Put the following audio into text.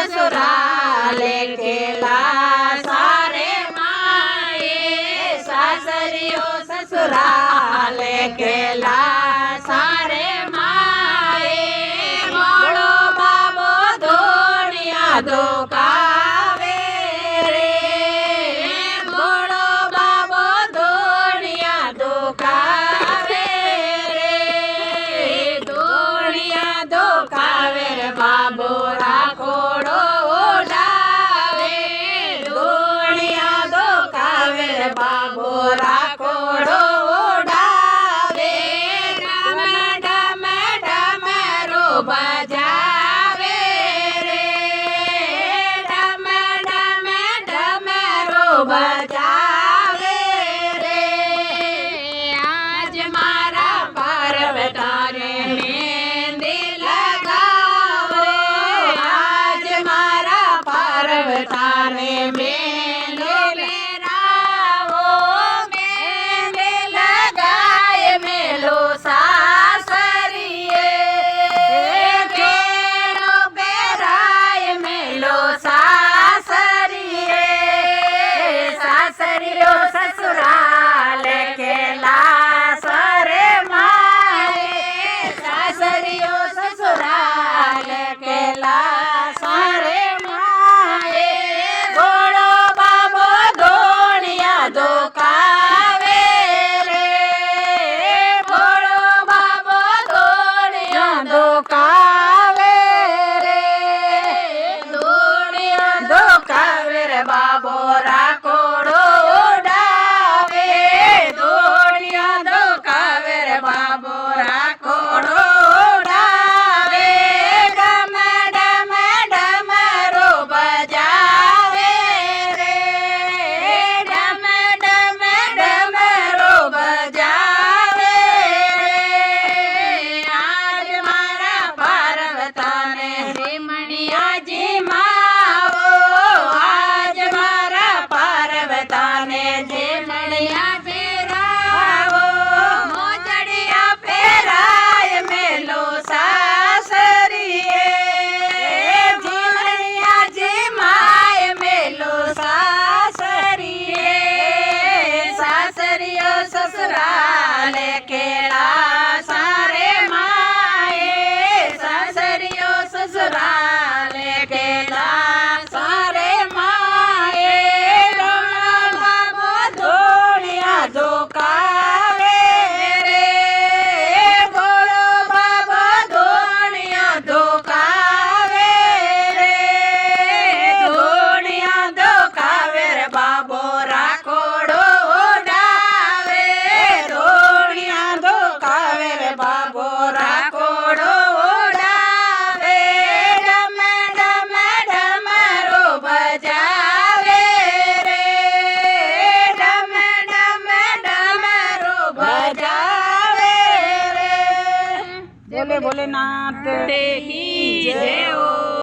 ससुराले केला सारे माए सासरियो ससुराले केला सारे माए मोड़ो बाबो धोनिया धोकावे रे मोड़ो बाबो धोनिया धोकावे रे धोनिया धोकावे रे बाबो राखोड़ो उड़ावे धोनिया धोकावे रे बाबो राखोड़ो उड़ावे डम डम डमरू बजावे रे डम डम डमरू बजावे रे आज मारा पार्वतारे मेहंदी लगावो आज मारा पार्वतारे मेहंदी लगावो मेहंदी लगाए मेलो सासरिये केरो बेराय मेलो सासरिये सासरियो ससुराल केला सारे माए सासरियो ससुराल केला सारे माए गोड़ो बाबो धोनिया धोकावे रे गोड़ो बाबो धोनिया धोकावे रे धोनिया धोकावे रे बाबो राखोड़ो उड़ावे धोनिया धोकावे रे बाबो राखोड़ो उड़ावे डम डम डमरू बजावे रे डम डम डमरू बजावे रे आज मारा पार्वताने श्रीमणिया जी मावो आज मारा पार्वताने श्रीमणिया फेरावो मोजड़िया फेराय मेलो सासरिये श्रीमणिया जी माय मेलो सासरिये सासरियो ससुराल केला सारे माए सासरियो ससुराल केला सारे माए बाबो धोनिया धोकावे रे गोड़ो बाबो धोनिया धोकावे रे धोनिया धोकावे रे बाबो राखोड़ो उड़ावे धोनिया धोकावे रे बाबो राखोड़ो उड़ावे डम डम डमरू बजावे रे डम डम डमरू बजावे रे बोले भोलेनाथ की जय हो।